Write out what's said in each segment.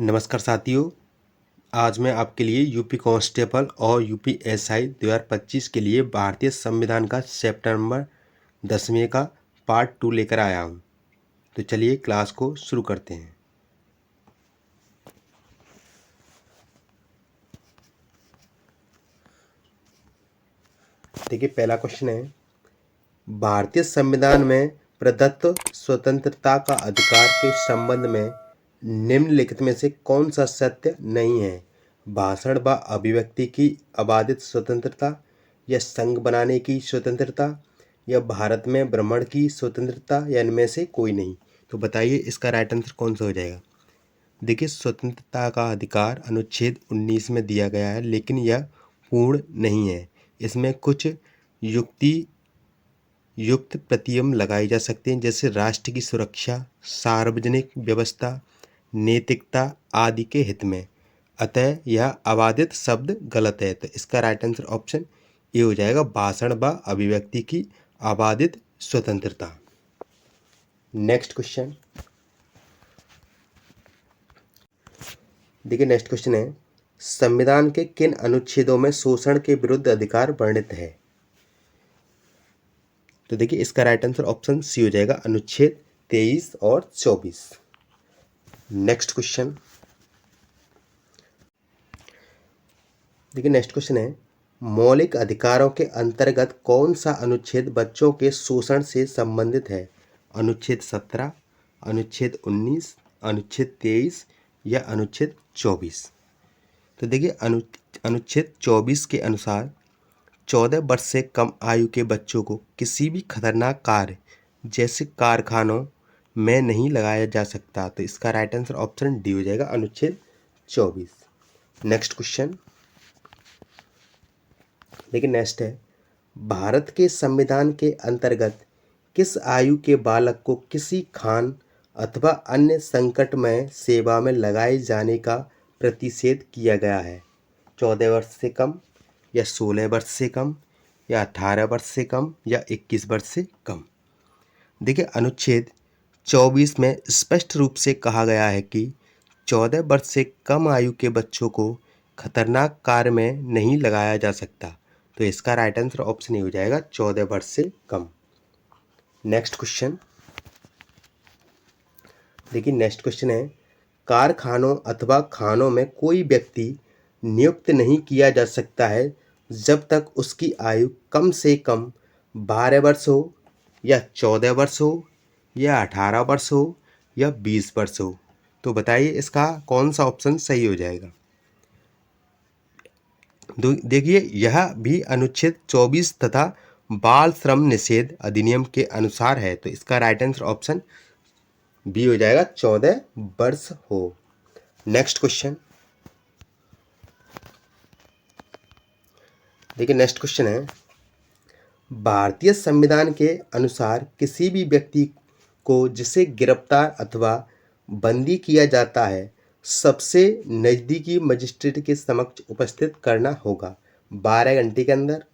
नमस्कार साथियों। आज मैं आपके लिए यूपी कांस्टेबल और यूपी एसआई 2025 के लिए भारतीय संविधान का चैप्टर नंबर 10वें का पार्ट 2 लेकर आया हूं। तो चलिए क्लास को शुरू करते हैं। देखिए, पहला क्वेश्चन है, भारतीय संविधान में प्रदत्त स्वतंत्रता का अधिकार के संबंध में निम्नलिखित में से कौन सा सत्य नहीं है? भाषण व अभिव्यक्ति की अबाधित स्वतंत्रता, या संघ बनाने की स्वतंत्रता, या भारत में भ्रमण की स्वतंत्रता, या इनमें से कोई नहीं। तो बताइए इसका राइट आंसर कौन सा हो जाएगा। देखिए, स्वतंत्रता का अधिकार अनुच्छेद 19 में दिया गया है, लेकिन यह पूर्ण नहीं है। इसमें कुछ युक्त प्रतियम लगाए जा सकते हैं, जैसे राष्ट्र की सुरक्षा, सार्वजनिक व्यवस्था, नैतिकता आदि के हित में। अतः यह अबाधित शब्द गलत है। तो इसका राइट आंसर ऑप्शन ए हो जाएगा, भाषण व अभिव्यक्ति की अबाधित स्वतंत्रता। Next question. देखिए, नेक्स्ट क्वेश्चन है, संविधान के किन अनुच्छेदों में शोषण के विरुद्ध अधिकार वर्णित है? तो देखिए इसका राइट आंसर ऑप्शन सी हो जाएगा, अनुच्छेद 23 और 24। Next question. देखिए, नेक्स्ट क्वेश्चन है, मौलिक अधिकारों के अंतर्गत कौन सा अनुच्छेद बच्चों के शोषण से संबंधित है? अनुच्छेद 17, अनुच्छेद 19, अनुच्छेद 23 या अनुच्छेद 24? तो देखिए अनुच्छेद 24 के अनुसार 14 वर्ष से कम आयु के बच्चों को किसी भी खतरनाक कार्य जैसे कारखानों में नहीं लगाया जा सकता। तो इसका राइट आंसर ऑप्शन डी हो जाएगा, अनुच्छेद 24। Next question. लेकिन नेक्स्ट है, भारत के संविधान के अंतर्गत किस आयु के बालक को किसी खान अथवा अन्य संकटमय सेवा में लगाए जाने का प्रतिषेध किया गया है? 14 वर्ष से कम, या 16 वर्ष से कम, या 18 वर्ष से कम, या 21 वर्ष से कम? देखिए, अनुच्छेद 24 में स्पष्ट रूप से कहा गया है कि 14 वर्ष से कम आयु के बच्चों को खतरनाक कार्य में नहीं लगाया जा सकता। तो इसका राइट आंसर ऑप्शन ए हो जाएगा, 14 वर्ष से कम। Next question. देखिए, नेक्स्ट क्वेश्चन है, कारखानों अथवा खानों में कोई व्यक्ति नियुक्त नहीं किया जा सकता है जब तक उसकी आयु कम से कम 12 वर्ष हो, या 14 वर्ष हो, या 18 वर्ष हो, या 20 वर्ष हो। तो बताइए इसका कौन सा ऑप्शन सही हो जाएगा। देखिए, यह भी अनुच्छेद 24 तथा बाल श्रम निषेध अधिनियम के अनुसार है। तो इसका राइट आंसर ऑप्शन बी हो जाएगा, 14 वर्ष हो। Next question. देखिए, नेक्स्ट क्वेश्चन है, भारतीय संविधान के अनुसार किसी भी व्यक्ति को जिसे गिरफ्तार अथवा बंदी किया जाता है, सबसे नज़दीकी मजिस्ट्रेट के समक्ष उपस्थित करना होगा 12 घंटे के अंदर,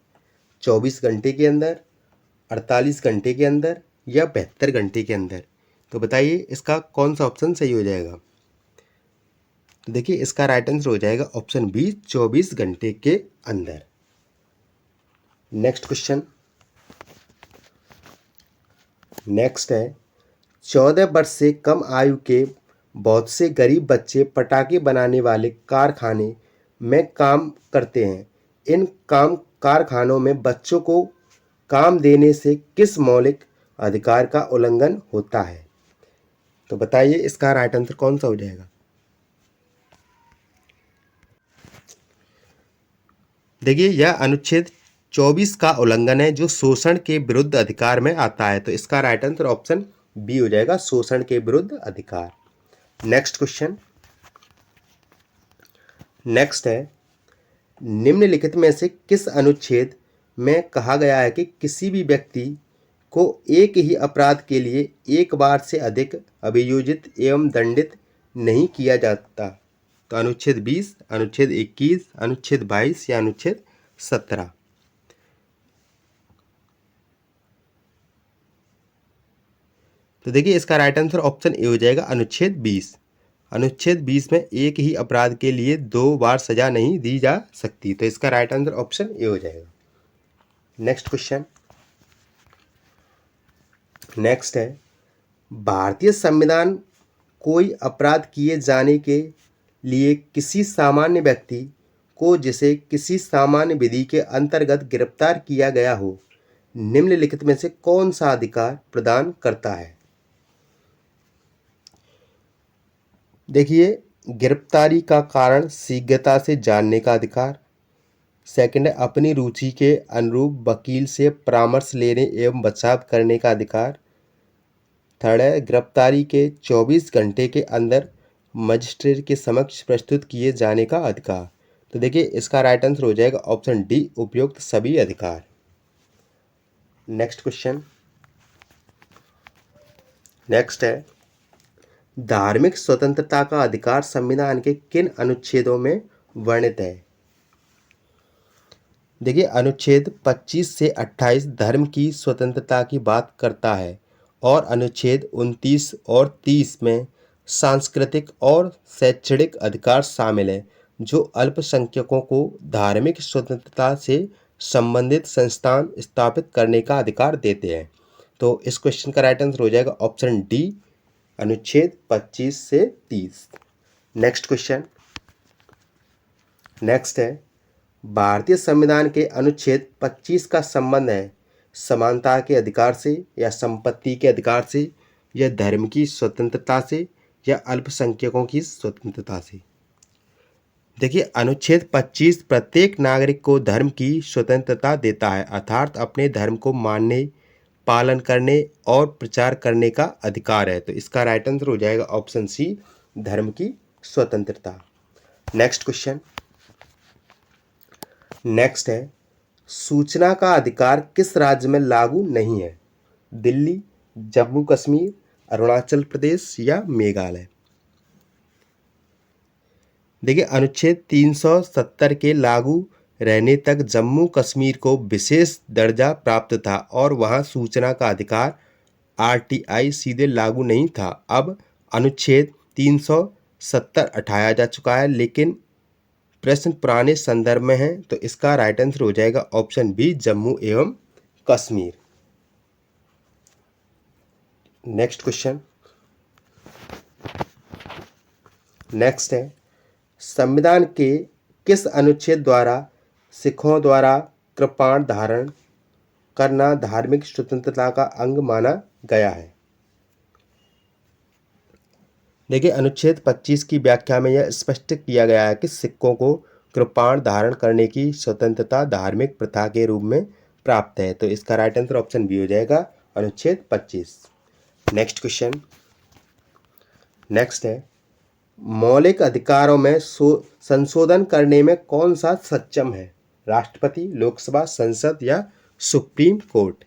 24 घंटे के अंदर, 48 घंटे के अंदर, या 72 घंटे के अंदर। तो बताइए इसका कौन सा ऑप्शन सही हो जाएगा। तो देखिए इसका राइट आंसर हो जाएगा ऑप्शन बी, 24 घंटे के अंदर। Next question. नेक्स्ट है, 14 वर्ष से कम आयु के बहुत से गरीब बच्चे पटाखे बनाने वाले कारखाने में काम करते हैं। इन कारखानों में बच्चों को काम देने से किस मौलिक अधिकार का उल्लंघन होता है? तो बताइए इसका राइट आंसर कौन सा हो जाएगा। देखिए, यह अनुच्छेद 24 का उल्लंघन है, जो शोषण के विरुद्ध अधिकार में आता है। तो इसका राइट आंसर ऑप्शन बी हो जाएगा, शोषण के विरुद्ध अधिकार। Next question. नेक्स्ट है, निम्नलिखित में से किस अनुच्छेद में कहा गया है कि किसी भी व्यक्ति को एक ही अपराध के लिए एक बार से अधिक अभियोजित एवं दंडित नहीं किया जाता? तो अनुच्छेद 20, अनुच्छेद 21, अनुच्छेद 22 या अनुच्छेद 17? तो देखिए इसका राइट आंसर ऑप्शन ए हो जाएगा, अनुच्छेद 20। अनुच्छेद 20 में एक ही अपराध के लिए 2 बार सजा नहीं दी जा सकती। तो इसका राइट आंसर ऑप्शन ए हो जाएगा। नेक्स्ट क्वेश्चन, नेक्स्ट है, भारतीय संविधान कोई अपराध किए जाने के लिए किसी सामान्य व्यक्ति को जिसे किसी सामान्य विधि के अंतर्गत गिरफ्तार किया गया हो, निम्नलिखित में से कौन सा अधिकार प्रदान करता है? देखिए, गिरफ्तारी का कारण शीघ्रता से जानने का अधिकार। सेकंड है, अपनी रुचि के अनुरूप वकील से परामर्श लेने एवं बचाव करने का अधिकार। थर्ड है, गिरफ्तारी के 24 घंटे के अंदर मजिस्ट्रेट के समक्ष प्रस्तुत किए जाने का अधिकार। तो देखिए, इसका राइट आंसर हो जाएगा ऑप्शन डी, उपयुक्त सभी अधिकार। नेक्स्ट क्वेश्चन, नेक्स्ट है, धार्मिक स्वतंत्रता का अधिकार संविधान के किन अनुच्छेदों में वर्णित है? देखिए, अनुच्छेद 25 से 28 धर्म की स्वतंत्रता की बात करता है और अनुच्छेद 29 और 30 में सांस्कृतिक और शैक्षणिक अधिकार शामिल है, जो अल्पसंख्यकों को धार्मिक स्वतंत्रता से संबंधित संस्थान स्थापित करने का अधिकार देते हैं। तो इस क्वेश्चन का राइट आंसर हो जाएगा ऑप्शन डी, अनुच्छेद 25 से 30। नेक्स्ट क्वेश्चन, नेक्स्ट है, भारतीय संविधान के अनुच्छेद 25 का संबंध है समानता के अधिकार से या संपत्ति के अधिकार से या धर्म की स्वतंत्रता से या अल्पसंख्यकों की स्वतंत्रता से? देखिए, अनुच्छेद 25 प्रत्येक नागरिक को धर्म की स्वतंत्रता देता है, अर्थात अपने धर्म को मानने, पालन करने और प्रचार करने का अधिकार है। तो इसका राइट आंसर हो जाएगा ऑप्शन सी, धर्म की स्वतंत्रता। नेक्स्ट क्वेश्चन, नेक्स्ट है, सूचना का अधिकार किस राज्य में लागू नहीं है? दिल्ली, जम्मू कश्मीर, अरुणाचल प्रदेश या मेघालय? देखिए, अनुच्छेद 370 के लागू रहने तक जम्मू कश्मीर को विशेष दर्जा प्राप्त था और वहां सूचना का अधिकार आरटीआई सीधे लागू नहीं था। अब अनुच्छेद 370 हटाया जा चुका है, लेकिन प्रश्न पुराने संदर्भ में है। तो इसका राइट आंसर हो जाएगा ऑप्शन बी, जम्मू एवं कश्मीर। नेक्स्ट क्वेश्चन, नेक्स्ट है, संविधान के किस अनुच्छेद द्वारा सिखों द्वारा कृपाण धारण करना धार्मिक स्वतंत्रता का अंग माना गया है? देखिए, अनुच्छेद 25 की व्याख्या में यह स्पष्ट किया गया है कि सिखों को कृपाण धारण करने की स्वतंत्रता धार्मिक प्रथा के रूप में प्राप्त है। तो इसका राइट आंसर ऑप्शन बी हो जाएगा, अनुच्छेद 25। नेक्स्ट क्वेश्चन, नेक्स्ट है, मौलिक अधिकारों में संशोधन करने में कौन सा सक्षम है? राष्ट्रपति, लोकसभा, संसद या सुप्रीम कोर्ट?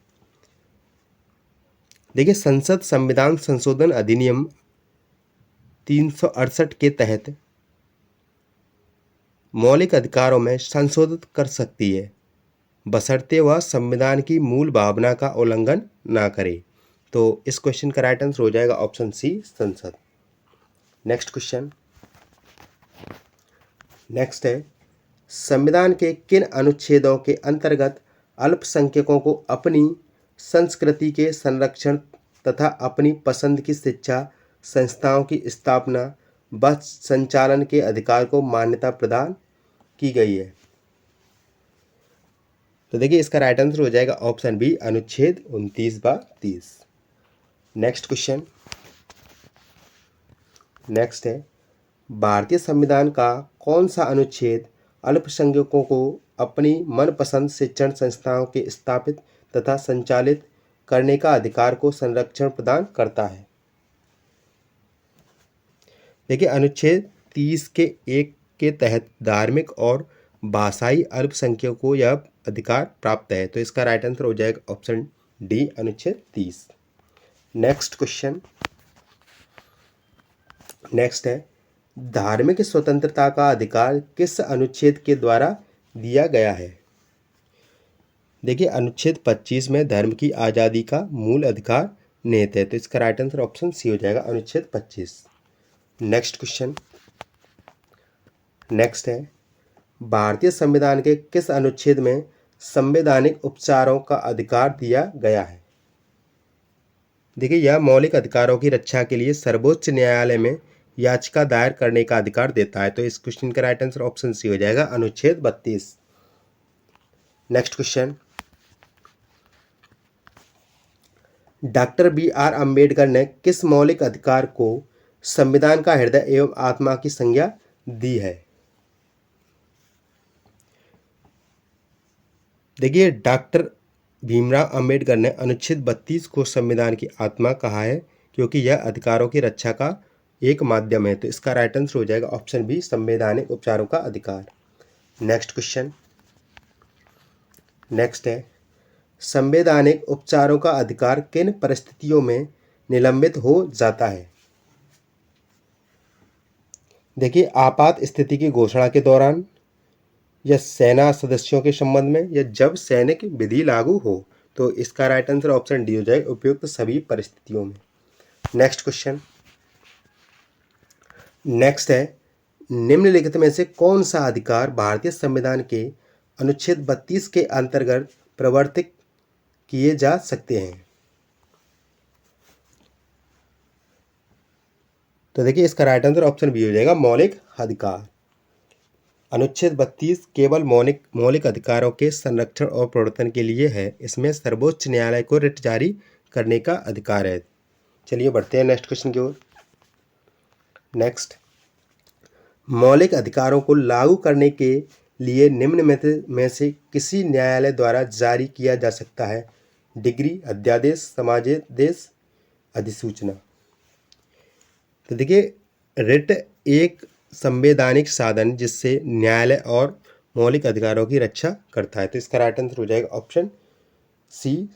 देखिए, संसद संविधान संशोधन अधिनियम 368 के तहत मौलिक अधिकारों में संशोधित कर सकती है, बशर्ते वह संविधान की मूल भावना का उल्लंघन ना करे। तो इस क्वेश्चन का राइट आंसर हो जाएगा ऑप्शन सी, संसद। नेक्स्ट क्वेश्चन, नेक्स्ट है, संविधान के किन अनुच्छेदों के अंतर्गत अल्पसंख्यकों को अपनी संस्कृति के संरक्षण तथा अपनी पसंद की शिक्षा संस्थाओं की स्थापना व संचालन के अधिकार को मान्यता प्रदान की गई है? तो देखिए, इसका राइट आंसर हो जाएगा ऑप्शन बी, अनुच्छेद 29 व 30। नेक्स्ट क्वेश्चन, नेक्स्ट है, भारतीय संविधान का कौन सा अनुच्छेद अल्पसंख्यकों को अपनी मनपसंद शिक्षण संस्थाओं के स्थापित तथा संचालित करने का अधिकार को संरक्षण प्रदान करता है? देखिए, अनुच्छेद 30 के 1 के तहत धार्मिक और भाषाई अल्पसंख्यकों को यह अधिकार प्राप्त है। तो इसका राइट आंसर हो जाएगा ऑप्शन डी, अनुच्छेद 30। नेक्स्ट क्वेश्चन, नेक्स्ट है, धार्मिक स्वतंत्रता का अधिकार किस अनुच्छेद के द्वारा दिया गया है? देखिए, अनुच्छेद 25 में धर्म की आज़ादी का मूल अधिकार निहित है। तो इसका राइट आंसर ऑप्शन सी हो जाएगा, अनुच्छेद 25। नेक्स्ट क्वेश्चन, नेक्स्ट है, भारतीय संविधान के किस अनुच्छेद में संवैधानिक उपचारों का अधिकार दिया गया है? देखिए, यह मौलिक अधिकारों की रक्षा के लिए सर्वोच्च न्यायालय में याचिका दायर करने का अधिकार देता है। तो इस क्वेश्चन का राइट आंसर ऑप्शन सी हो जाएगा, अनुच्छेद 32। Next question, doctor B R. Ambedkar ने किस मौलिक अधिकार को संविधान का हृदय एवं आत्मा की संज्ञा दी है? देखिए, डॉक्टर भीमराव अंबेडकर ने अनुच्छेद 32 को संविधान की आत्मा कहा है, क्योंकि यह अधिकारों की रक्षा का एक माध्यम है। तो इसका राइट आंसर हो जाएगा ऑप्शन बी, संवैधानिक उपचारों का अधिकार। नेक्स्ट क्वेश्चन, नेक्स्ट है, संवैधानिक उपचारों का अधिकार किन परिस्थितियों में निलंबित हो जाता है? देखिए, आपात स्थिति की घोषणा के दौरान, या सेना सदस्यों के संबंध में, या जब सैनिक विधि लागू हो। तो इसका राइट आंसर ऑप्शन डी हो जाएगा, उपयुक्त सभी परिस्थितियों में। नेक्स्ट क्वेश्चन, नेक्स्ट है, निम्नलिखित में से कौन सा अधिकार भारतीय संविधान के अनुच्छेद 32 के अंतर्गत प्रवर्तित किए जा सकते हैं? तो देखिए, इसका राइट आंसर ऑप्शन बी हो जाएगा, मौलिक अधिकार। अनुच्छेद 32 केवल मौलिक अधिकारों के संरक्षण और प्रवर्तन के लिए है। इसमें सर्वोच्च न्यायालय को रिट जारी करने का अधिकार है। चलिए बढ़ते हैं नेक्स्ट क्वेश्चन की ओर। नेक्स्ट, मौलिक अधिकारों को लागू करने के लिए निम्न में से किसी न्यायालय द्वारा जारी किया जा सकता है? डिग्री, अध्यादेश, समादेश, अधिसूचना। तो देखिए, रिट एक संवैधानिक साधन जिससे न्यायालय और मौलिक अधिकारों की रक्षा करता है। तो इसका राइट आंसर हो जाएगा ऑप्शन सी,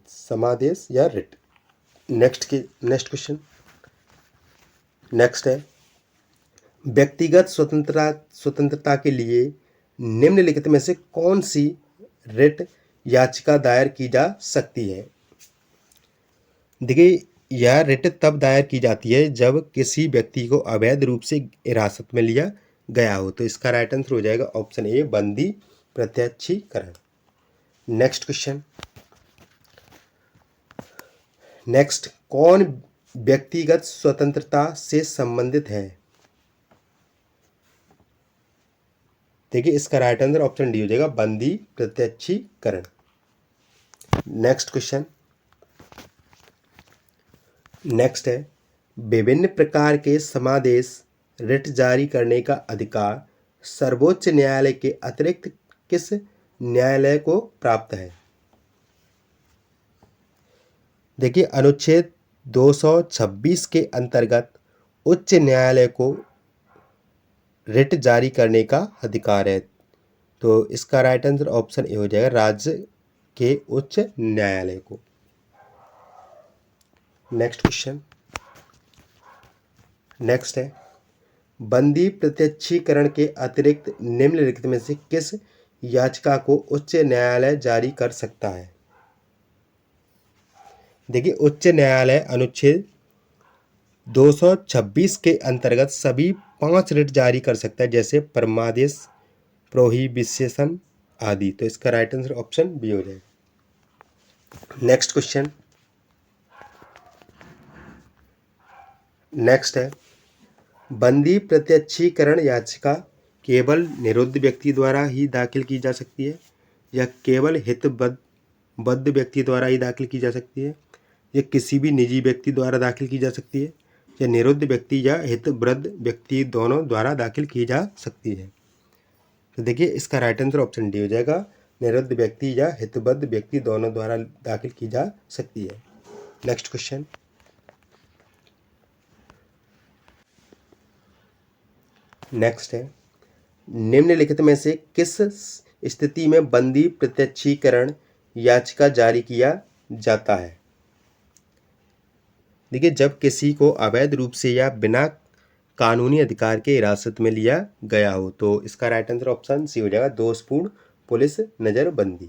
समादेश या रिट। नेक्स्ट क्वेश्चन, नेक्स्ट है, व्यक्तिगत स्वतंत्रता के लिए निम्नलिखित में से कौन सी रिट याचिका दायर की जा सकती है? देखिए, यह रिट तब दायर की जाती है जब किसी व्यक्ति को अवैध रूप से हिरासत में लिया गया हो। तो इसका राइट आंसर हो जाएगा ऑप्शन ए, बंदी प्रत्यक्षीकरण। नेक्स्ट क्वेश्चन, नेक्स्ट, कौन व्यक्तिगत स्वतंत्रता से संबंधित है? देखिए, इसका राइट आंसर ऑप्शन डी हो जाएगा, बंदी प्रत्यक्षीकरण। नेक्स्ट क्वेश्चन, नेक्स्ट है, विभिन्न प्रकार के समादेश रिट जारी करने का अधिकार सर्वोच्च न्यायालय के अतिरिक्त किस न्यायालय को प्राप्त है? देखिए, अनुच्छेद 226 के अंतर्गत उच्च न्यायालय को रिट जारी करने का अधिकार है। तो इसका राइट आंसर ऑप्शन ए हो जाएगा, राज्य के उच्च न्यायालय को। नेक्स्ट क्वेश्चन, नेक्स्ट है, बंदी प्रत्यक्षीकरण के अतिरिक्त निम्नलिखित में से किस याचिका को उच्च न्यायालय जारी कर सकता है? देखिए, उच्च न्यायालय अनुच्छेद 226 के अंतर्गत सभी 5 रिट जारी कर सकता है, जैसे परमादेश, प्रोहिबिशन आदि। तो इसका राइट आंसर ऑप्शन बी हो जाएगा। नेक्स्ट क्वेश्चन, नेक्स्ट है, बंदी प्रत्यक्षीकरण याचिका केवल निरुद्ध व्यक्ति द्वारा ही दाखिल की जा सकती है, या केवल हितबद्ध व्यक्ति द्वारा ही दाखिल की जा सकती है, या किसी भी निजी व्यक्ति द्वारा दाखिल की जा सकती है, या निरुद्ध व्यक्ति या हितबद्ध व्यक्ति दोनों द्वारा दाखिल की जा सकती है? तो देखिए, इसका राइट आंसर ऑप्शन डी हो जाएगा, निरुद्ध व्यक्ति या हितबद्ध व्यक्ति दोनों द्वारा दाखिल की जा सकती है। नेक्स्ट क्वेश्चन, नेक्स्ट है, निम्नलिखित में से किस स्थिति में बंदी प्रत्यक्षीकरण याचिका जारी किया जाता है? देखिए, जब किसी को अवैध रूप से या बिना कानूनी अधिकार के हिरासत में लिया गया हो। तो इसका राइट आंसर ऑप्शन सी हो जाएगा, दोषपूर्ण पुलिस नजरबंदी।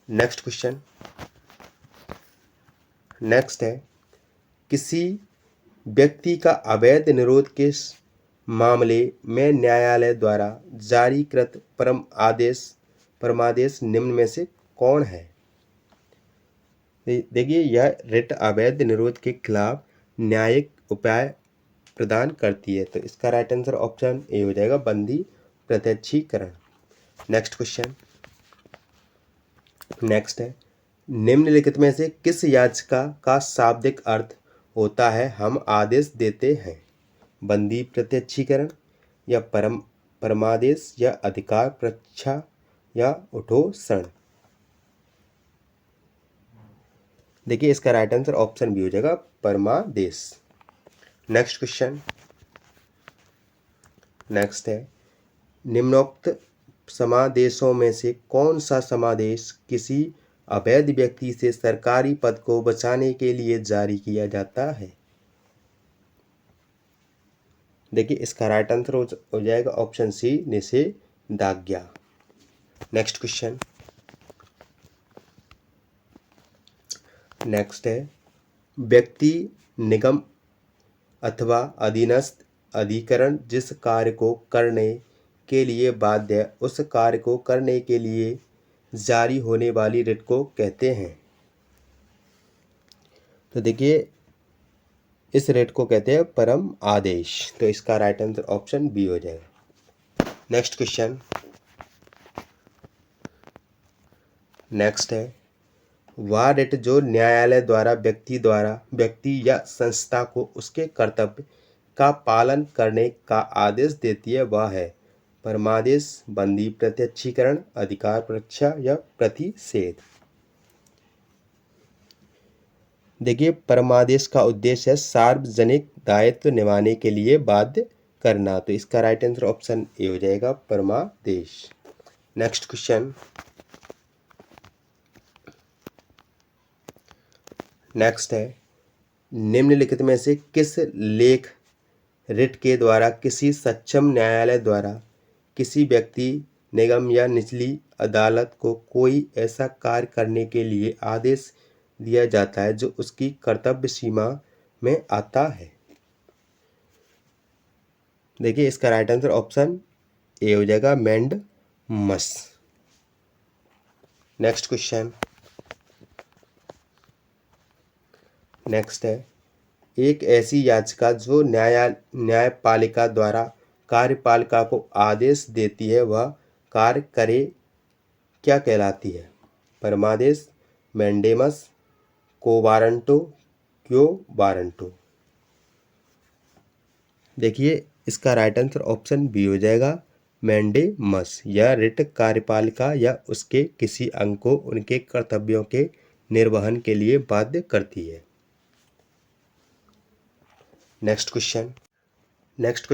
नेक्स्ट क्वेश्चन, नेक्स्ट है, किसी व्यक्ति का अवैध निरोध के मामले में न्यायालय द्वारा जारी कृत परमादेश निम्न में से कौन है? देखिए, यह रिट अवैध निरोध के खिलाफ न्यायिक उपाय प्रदान करती है। तो इसका राइट आंसर ऑप्शन ए हो जाएगा, बंदी प्रत्यक्षीकरण। नेक्स्ट क्वेश्चन, नेक्स्ट है, निम्नलिखित में से किस याचिका का शाब्दिक अर्थ होता है हम आदेश देते हैं? बंदी प्रत्यक्षीकरण या परमादेश या अधिकार परीक्षा या उठोषण? देखिए, इसका राइट आंसर ऑप्शन बी हो जाएगा, परमादेश। नेक्स्ट क्वेश्चन, नेक्स्ट है, निम्नोक्त समादेशों में से कौन सा समादेश किसी अवैध व्यक्ति से सरकारी पद को बचाने के लिए जारी किया जाता है? देखिए, इसका राइट आंसर हो जाएगा ऑप्शन सी, निषेधाज्ञा। नेक्स्ट क्वेश्चन, नेक्स्ट है, व्यक्ति, निगम अथवा अधीनस्थ अधिकरण जिस कार्य को करने के लिए बाध्य उस कार्य को करने के लिए जारी होने वाली रिट को कहते हैं? तो देखिए, इस रिट को कहते हैं परम आदेश। तो इसका राइट आंसर ऑप्शन बी हो जाएगा। नेक्स्ट क्वेश्चन, नेक्स्ट है, वह रिट जो न्यायालय द्वारा व्यक्ति या संस्था को उसके कर्तव्य का पालन करने का आदेश देती है वह है परमादेश, बंदी प्रत्यक्षीकरण, अधिकार परीक्षा या प्रतिषेध? देखिए, परमादेश का उद्देश्य है सार्वजनिक दायित्व निभाने के लिए बाध्य करना। तो इसका राइट आंसर ऑप्शन ए हो जाएगा, परमादेश। नेक्स्ट क्वेश्चन, नेक्स्ट है, निम्नलिखित में से किस लेख रिट के द्वारा किसी सक्षम न्यायालय द्वारा किसी व्यक्ति, निगम या निचली अदालत को कोई ऐसा कार्य करने के लिए आदेश दिया जाता है जो उसकी कर्तव्य सीमा में आता है? देखिए, इसका राइट आंसर ऑप्शन ए हो जाएगा, मैंडमस। नेक्स्ट क्वेश्चन, नेक्स्ट है, एक ऐसी याचिका जो न्यायपालिका द्वारा कार्यपालिका को आदेश देती है वह कार्य करे क्या कहलाती है? परमादेश, mandamus, quo warranto, quo warranto? देखिए, इसका राइट आंसर ऑप्शन बी हो जाएगा, मैंडेमस। यह रिट कार्यपालिका या उसके किसी अंग को उनके कर्तव्यों के निर्वहन के लिए बाध्य करती है। नेक्स्ट क्वेश्चन, नेक्स्ट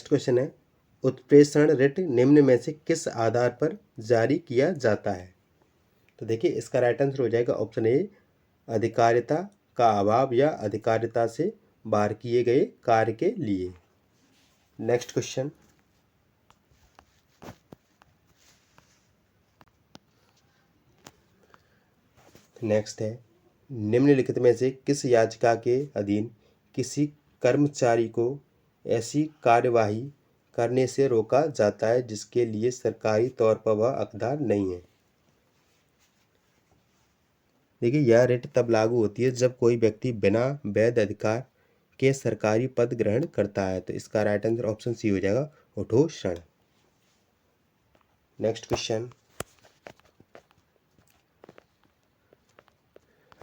क्वेश्चन है, उत्प्रेषण रिट निम्न में से किस आधार पर जारी किया जाता है? तो देखिए, इसका राइट आंसर हो जाएगा ऑप्शन ए, अधिकारिता का अभाव या अधिकारिता से बाहर किए गए कार्य के लिए। नेक्स्ट क्वेश्चन, नेक्स्ट है, निम्नलिखित में से किस याचिका के अधीन किसी कर्मचारी को ऐसी कार्यवाही करने से रोका जाता है जिसके लिए सरकारी तौर पर वह हकदार नहीं है? देखिए, यह रिट तब लागू होती है जब कोई व्यक्ति बिना वैध अधिकार के सरकारी पद ग्रहण करता है। तो इसका राइट आंसर ऑप्शन सी हो जाएगा, उठोषण। नेक्स्ट क्वेश्चन,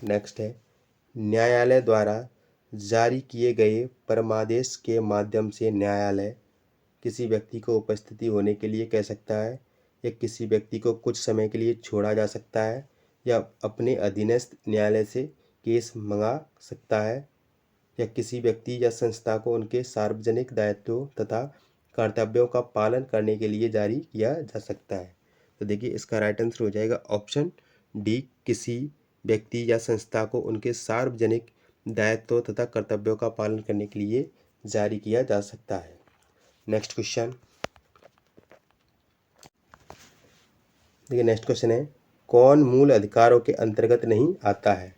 नेक्स्ट है, न्यायालय द्वारा जारी किए गए परमादेश के माध्यम से न्यायालय किसी व्यक्ति को उपस्थिति होने के लिए कह सकता है या किसी व्यक्ति को कुछ समय के लिए छोड़ा जा सकता है या अपने अधीनस्थ न्यायालय से केस मंगा सकता है या किसी व्यक्ति या संस्था को उनके सार्वजनिक दायित्वों तथा कर्तव्यों का पालन करने के लिए जारी किया जा सकता है। तो देखिए, इसका राइट आंसर हो जाएगा ऑप्शन डी, किसी व्यक्ति या संस्था को उनके सार्वजनिक दायित्वों तथा कर्तव्यों का पालन करने के लिए जारी किया जा सकता है। नेक्स्ट क्वेश्चन, देखिए, नेक्स्ट क्वेश्चन है, कौन मूल अधिकारों के अंतर्गत नहीं आता है?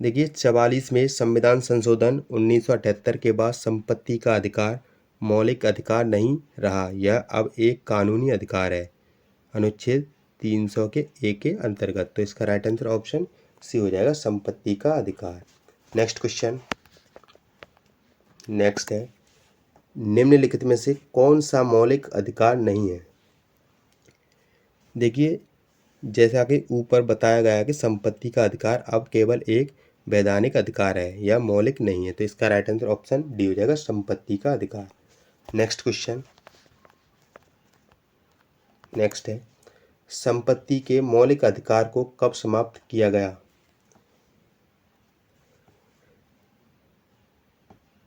देखिए 44वें संविधान संशोधन 1978 के बाद संपत्ति का अधिकार मौलिक अधिकार नहीं रहा, यह अब एक कानूनी अधिकार है अनुच्छेद 300 के ए के अंतर्गत। तो इसका राइट आंसर ऑप्शन सी हो जाएगा, संपत्ति का अधिकार। नेक्स्ट क्वेश्चन, नेक्स्ट है, निम्नलिखित में से कौन सा मौलिक अधिकार नहीं है। देखिए जैसा कि ऊपर बताया गया है कि संपत्ति का अधिकार अब केवल एक वैधानिक अधिकार है, यह मौलिक नहीं है। तो इसका राइट आंसर ऑप्शन डी हो जाएगा, संपत्ति का अधिकार। नेक्स्ट क्वेश्चन, नेक्स्ट है, संपत्ति के मौलिक अधिकार को कब समाप्त किया गया।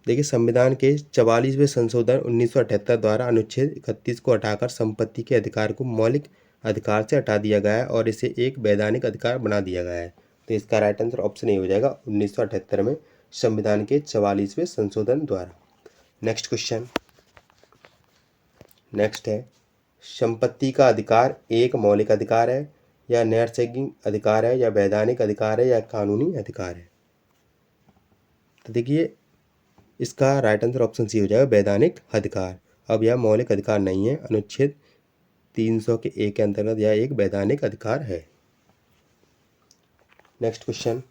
देखिए संविधान के 44वें संशोधन 1978 द्वारा अनुच्छेद 31 को हटाकर संपत्ति के अधिकार को मौलिक अधिकार से हटा दिया गया है और इसे एक वैधानिक अधिकार बना दिया गया है। तो इसका राइट आंसर ऑप्शन ए हो जाएगा, 1978 में संविधान के 44वें संशोधन द्वारा। नेक्स्ट क्वेश्चन, नेक्स्ट है, संपत्ति का अधिकार एक मौलिक अधिकार है या नैसर्गिक अधिकार है या वैधानिक अधिकार है या कानूनी अधिकार है। तो देखिए इसका राइट आंसर ऑप्शन सी हो जाएगा, वैधानिक अधिकार। अब यह मौलिक अधिकार नहीं है, अनुच्छेद 300 के ए के अंतर्गत यह एक वैधानिक अधिकार है। नेक्स्ट क्वेश्चन,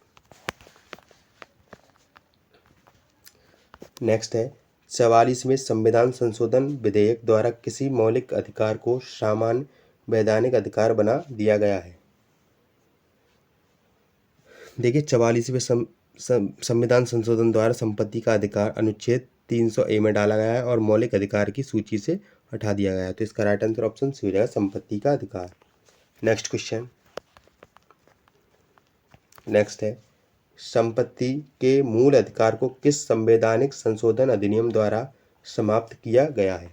नेक्स्ट है, 44वें संविधान संशोधन विधेयक द्वारा किसी मौलिक अधिकार को सामान्य वैधानिक अधिकार बना दिया गया है। देखिए 44वें संविधान संशोधन द्वारा संपत्ति का अधिकार अनुच्छेद 300 ए में डाला गया है और मौलिक अधिकार की सूची से हटा दिया गया है। तो इसका राइट आंसर ऑप्शन सी हो जाएगा, संपत्ति का अधिकार। नेक्स्ट क्वेश्चन, नेक्स्ट है, संपत्ति के मूल अधिकार को किस संवैधानिक संशोधन अधिनियम द्वारा समाप्त किया गया है।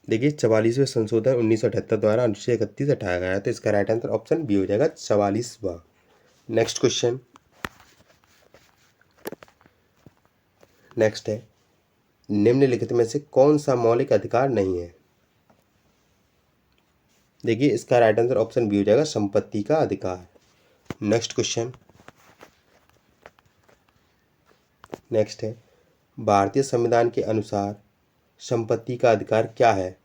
देखिए 44वें संशोधन 1978 द्वारा अनुच्छेद 31 हटाया गया है। तो इसका राइट आंसर ऑप्शन बी हो जाएगा, 44वां। नेक्स्ट क्वेश्चन, नेक्स्ट है, निम्नलिखित में से कौन सा मौलिक अधिकार नहीं है। देखिए इसका राइट आंसर ऑप्शन बी हो जाएगा, संपत्ति का अधिकार। नेक्स्ट क्वेश्चन, नेक्स्ट है, भारतीय संविधान के अनुसार संपत्ति का अधिकार क्या है।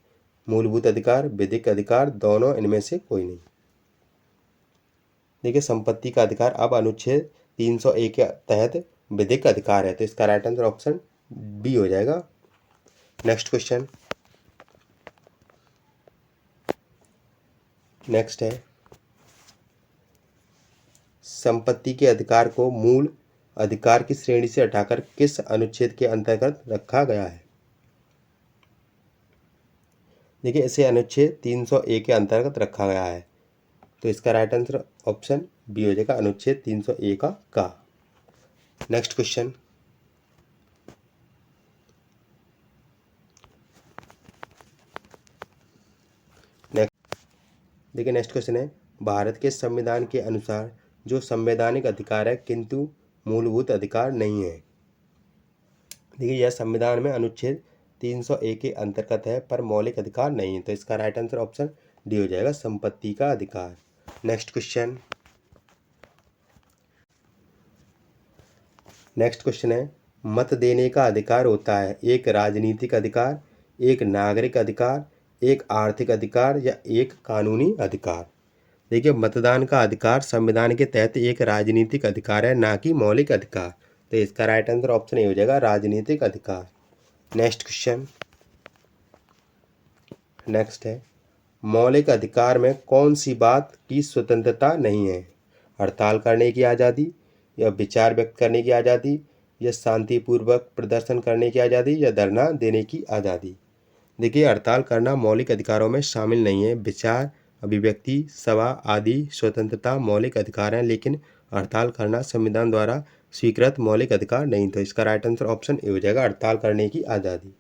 मूलभूत अधिकार, विधिक अधिकार, दोनों, इनमें से कोई नहीं। देखिए संपत्ति का अधिकार अब अनुच्छेद 301 के तहत विधिक अधिकार है। तो इसका राइट आंसर ऑप्शन बी हो जाएगा। नेक्स्ट क्वेश्चन, नेक्स्ट है, संपत्ति के अधिकार को मूल अधिकार की श्रेणी से हटाकर किस अनुच्छेद के अंतर्गत रखा गया है। देखिए इसे अनुच्छेद 301 के अंतर्गत रखा गया है। तो इसका राइट आंसर ऑप्शन बी हो जाएगा, अनुच्छेद 301 का। नेक्स्ट क्वेश्चन, देखिए नेक्स्ट क्वेश्चन है, भारत के संविधान के अनुसार जो संवैधानिक अधिकार है किंतु मूलभूत अधिकार नहीं है। देखिए यह संविधान में अनुच्छेद 301 के अंतर्गत है पर मौलिक अधिकार नहीं है। तो इसका राइट आंसर ऑप्शन डी हो जाएगा, संपत्ति का अधिकार। नेक्स्ट क्वेश्चन, नेक्स्ट क्वेश्चन है, मत देने का अधिकार होता है एक राजनीतिक अधिकार, एक नागरिक अधिकार, एक आर्थिक अधिकार या एक कानूनी अधिकार। देखिए मतदान का अधिकार संविधान के तहत एक राजनीतिक अधिकार है, ना कि मौलिक अधिकार। तो इसका राइट आंसर ऑप्शन ए हो जाएगा, राजनीतिक अधिकार। नेक्स्ट क्वेश्चन, नेक्स्ट है, मौलिक अधिकार में कौन सी बात की स्वतंत्रता नहीं है। हड़ताल करने की आज़ादी या विचार व्यक्त करने की आज़ादी या शांतिपूर्वक प्रदर्शन करने की आज़ादी या धरना देने की आज़ादी। देखिए हड़ताल करना मौलिक अधिकारों में शामिल नहीं है। विचार, अभिव्यक्ति, सभा आदि स्वतंत्रता मौलिक अधिकार हैं, लेकिन हड़ताल करना संविधान द्वारा स्वीकृत मौलिक अधिकार नहीं। तो इसका राइट आंसर ऑप्शन ए हो जाएगा, हड़ताल करने की आज़ादी।